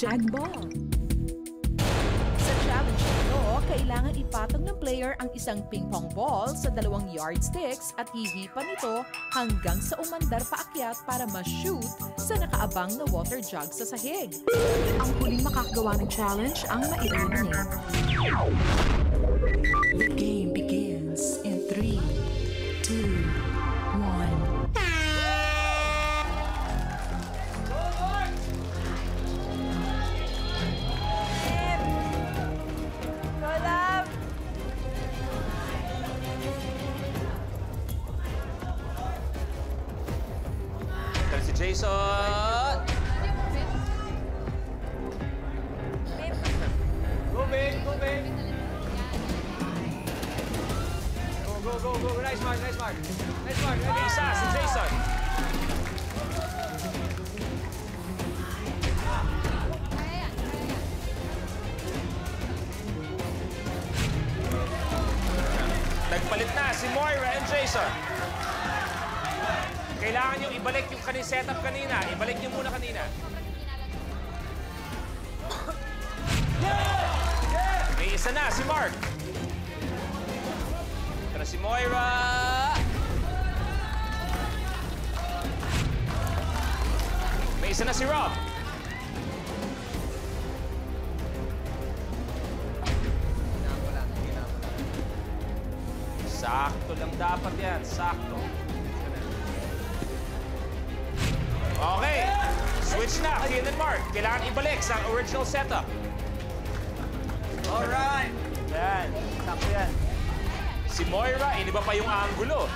egg ball. Sa challenge nito, kailangan ipatong ng player ang isang ping-pong ball sa 2 yardsticks at hihipan nito hanggang sa umandar paakyat para ma-shoot sa nakaabang na water jug sa sahig. Ang huling makakagawa ng challenge ang ma-eliminate. The game begins in 3, 2, 1. Jason! Go, Big! Go, Big! Go! Nice mark! Isa, si Jason! Nagpalit na si Moira and Jason. Kailangan nyo ibalik yung setup kanina. Ibalik nyo muna kanina. May isa na, si Mark. Ito na si Moira. May isa na si Rob. Sakto lang dapat yan. Sakto. Okay, switch na, Kian and Mark. Kailangan ibalik sa original setup. Alright. Yan, sakto yan. Si Moira, iniba pa yung angulo.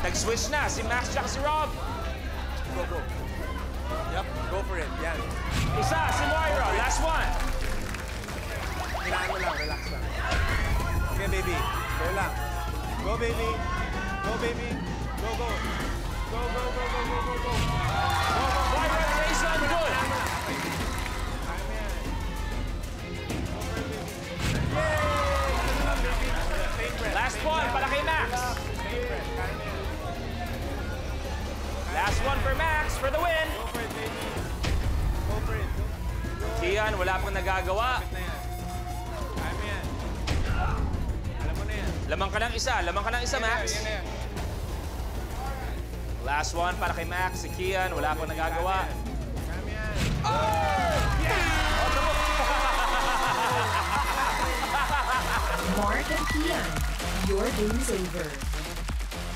Nag-switch na, si Max tsaka si Rob. Go. Yep, go for it, yan. Isa, si Moira, last one. Kailangan mo lang, relax lang. Okay, baby, go lang. Go, baby. Go, baby. Go. Go. Moira, Jason, good. Last one para kay Max. Last one for Max for the win. Go for it, baby. Go for it. Kian, wala pang nagagawa. Lamang ka ng isa, Max. Yan. Last one para kay Max, si Kian. Wala pang nagagawa. Mark and Kian, your game is over.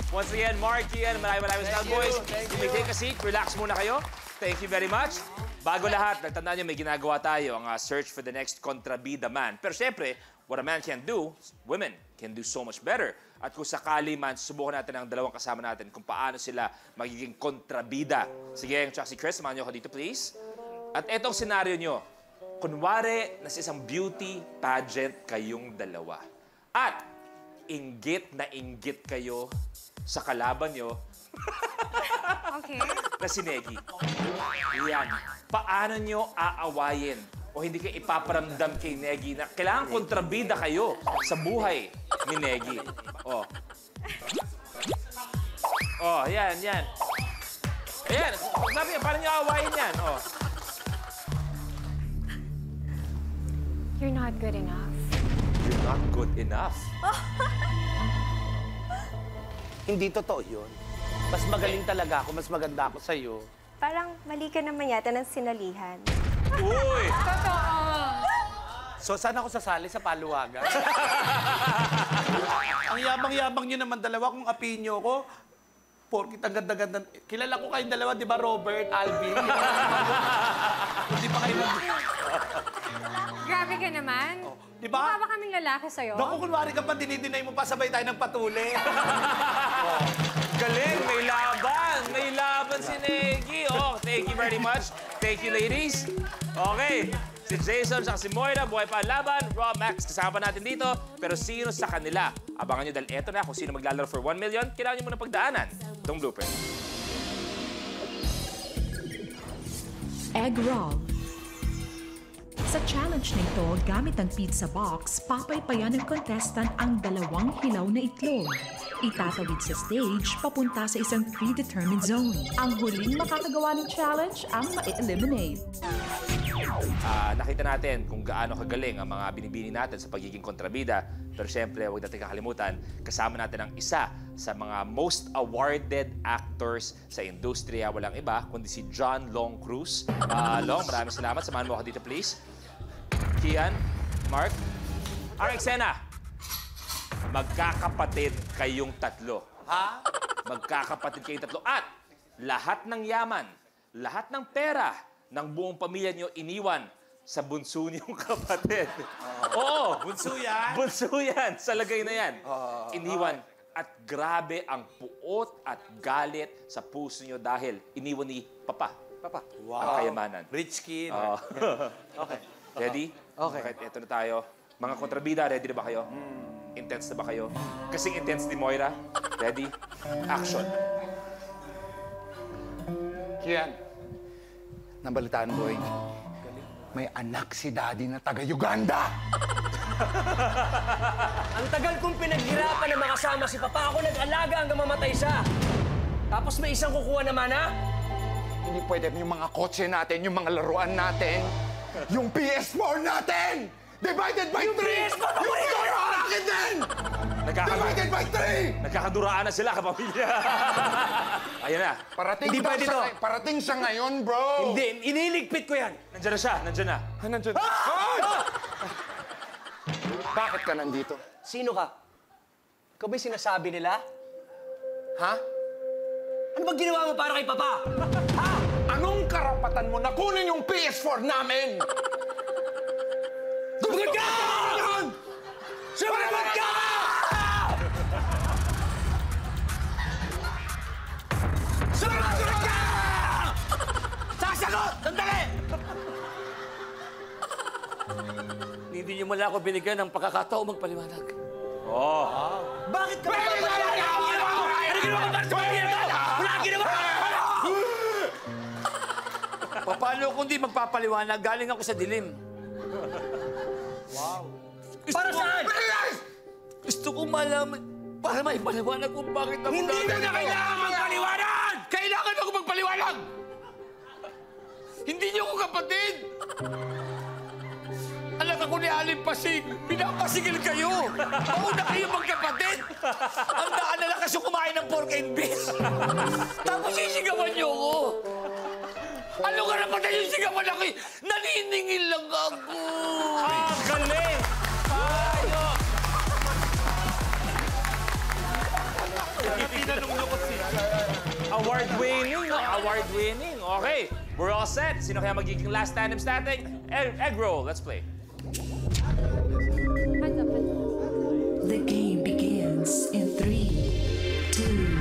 Once again, Mark, Kian, maraming salamat, boys. You may take a seat. Relax muna kayo. Thank you very much. Bago lahat, nagtandaan nyo, may ginagawa tayo, ang search for the next kontrabida man. Pero syempre, what a man can do, women can do so much better. At kung sakali man, subukan natin ang dalawang kasama natin kung paano sila magiging kontrabida. Sige, tsaka si Chris, samahan nyo ako dito, please. At etong senaryo nyo, kunwari na sa isang beauty pageant kayong dalawa. At inggit na inggit kayo sa kalaban nyo. Okay. Na si Negi. Yan. Paano nyo aawayin o hindi kayo ipaparamdam kay Negi na kailangan kontrabida kayo sa buhay ni Negi? Oh. Oh, yan. Ayan. Sabi niya, paano nyo aawayin yan? Oh. You're not good enough. You're not good enough. Hindi totoo yun. Mas magaling talaga ako, mas maganda ako sa'yo. Parang mali ka naman yata ng sinalihan. Uy! Totoo! So, saan ako sasali sa paluwagan? Ang yabang-yabang nyo naman dalawa kung apinyo ko. Porkit ang ganda-ganda. Kilala ko kayong dalawa, di ba, Robert, Alvin? Hindi pa kayo Grabe ka naman. Oh, di ba? Mukha ba kaming lalaki sa'yo? Naku, kunwari ka pa, dinidinay mo pa, sabay tayo ng patuli. Oh. Galing, may laban. May laban si Negi. Oh, thank you very much. Thank you, ladies. Okay. Si Jason at si Moira, buhay pa ang laban. Rob, Max, kasama natin dito. Pero sino sa kanila? Abangan nyo dahil eto na kung sino maglalaro for 1 million. Kailangan nyo muna pagdaanan. Itong blooper. Egg roll. Sa challenge na ito, gamit ang pizza box, papaypayan ng contestant ang 2 hilaw na itlog. itatawid sa stage papunta sa isang predetermined zone. Ang huling makakagawa ng challenge ang ma-eliminate. Nakita natin kung gaano kagaling ang mga binibini natin sa pagiging kontrabida. Pero siyempre, huwag natin kakalimutan, kasama natin ang isa sa mga most awarded actors sa industriya. Walang iba, kundi si John Long Cruz. Long, maraming salamat. Samahan mo ako dito, please. Kian, Mark, Arexena, magkakapatid kayong tatlo. Ha? Magkakapatid kayong tatlo. At lahat ng yaman, lahat ng pera ng buong pamilya niyo iniwan sa bunso niyong kapatid. Oo. Bunso yan? Bunso yan. Sa lagay na yan. Iniwan. At grabe ang puot at galit sa puso niyo dahil iniwan ni Papa. Ang kayamanan. Rich kid. Okay. Ready? Okay. Ito na tayo. Mga kontrabida, ready na ba kayo? Intense na ba kayo? Kasing intense ni Moira. Ready? Action. Kian, nabalitaan boy, may anak si Daddy na taga-Uganda. Ang tagal kong pinaghirapan na makasama si Papa. Ako nag-alaga hanggang mamatay siya. Tapos may isang kukuha naman, ha? Hindi pwede yung mga kotse natin, yung mga laruan natin, yung PS4 natin! Divided by 3! Yung PS4 Yung sa'yo, akin din! Divided by 3! Nagkakaduraan na sila, kapamilya. Ayan na. Hindi pwede to. Parating siya ngayon, bro! Hindi, iniligpit ko yan. Nandiyan na siya. Nandiyan na. Nandiyan. Bakit ka nandito? Sino ka? Ikaw ba'y sinasabi nila? Ha? Ano bang ginawa mo para kay Papa? Ha? Anong karapatan mo na kunin yung PS4 namin? Sumagot ka! Sumagot ka! Sumagot ka! Sasagot! Sandali! Hindi niyo mula ako binigyan ng pagkakataon magpaliwanag. Bakit ka magpapaliwanag? Ano ginawa ko para sa pamilya ko? Wala kang ginawa! Paano kung di magpapaliwanag? Galing ako sa dilim. Para saan? Gusto ko malaman para may paliwanag kung bakit ako hindi mo na kailangan magpaliwanag! Kailangan ako magpaliwanag! Hindi niyo ko kapatid! Anak ako ni Aling Pasig, pinapasigil kayo! Mauna kayo magkapatid! Ang daan na lang kasi kumain ng pork and beef! Tapos sisigawan niyo ko! Ano ka naman yung sigawan ako? Naniningil lang ako! Galing! Payo! Award-winning, no? Award-winning. Okay, we're all set. Sino kaya magiging last tandem static? Egg roll. Let's play. The game begins in 3, 2,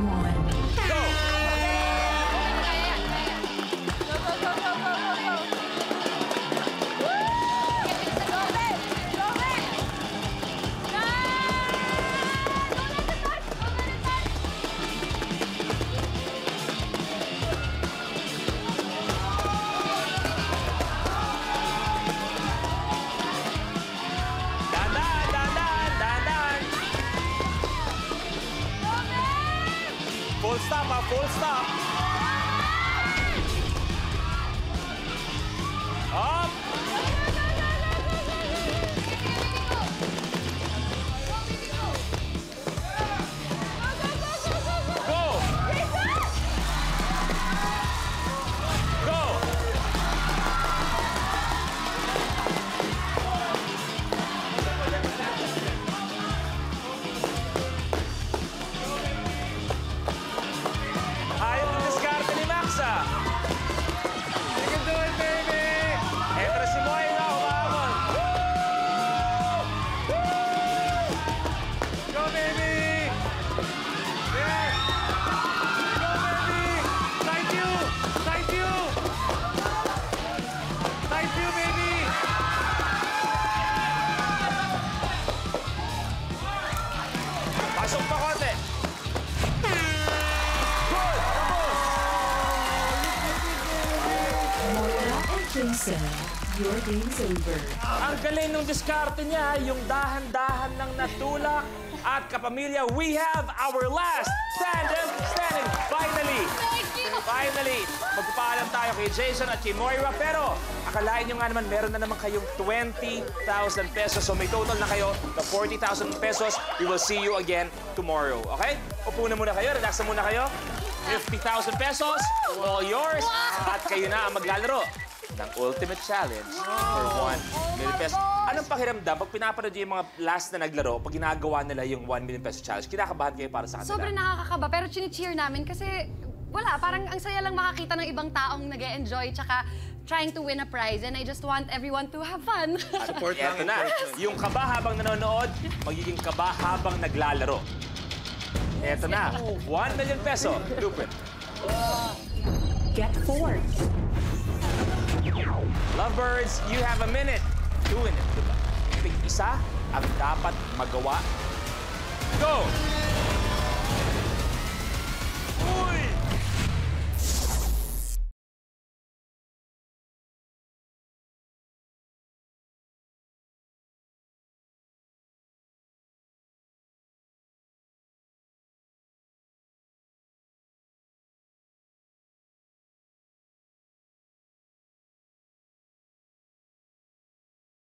1. Go! Full stop, ha? Full stop. Up. Go. Go. Ayaw ng diskarte ni Maxa. You can do it, baby! Eto na si Moira, humahon. Go, baby! Yes! Go, baby! Thank you! Thank you! Thank you, baby! Pasok pa konti. Moira and Jason, your game's over. Ang galing ng diskarte niya, yung dahan-dahan ng natulak At kapamilya, we have our last tandem standing. Finally, magpapaalam tayo kay Jason at kay Moira. Pero akalain nyo nga naman, meron na naman kayong 20,000 pesos. So may total na kayo na 40,000 pesos. We will see you again tomorrow. Okay? Upo na muna kayo. Relax na muna kayo. 50,000 pesos. All yours. At kayo na ang maglalaro ng Ultimate Challenge for 1 million pesos. Anong pakiramdam pag pinapanood yung mga last na naglaro, pag ginagawa nila yung 1 million peso challenge, kinakabahan kayo para sa kanila? Sobrang nakakakaba, pero chini-cheer namin kasi wala, parang ang saya lang makakita ng ibang taong nag-e-enjoy tsaka trying to win a prize and I just want everyone to have fun. Support lang. Eto na, yung kaba habang nanonood, magiging kaba habang naglalaro. Eto na, 1 million peso. Lupin. Get 4. Lovebirds, you have a minute. 2 minutes, diba? Tig isa ang dapat magawa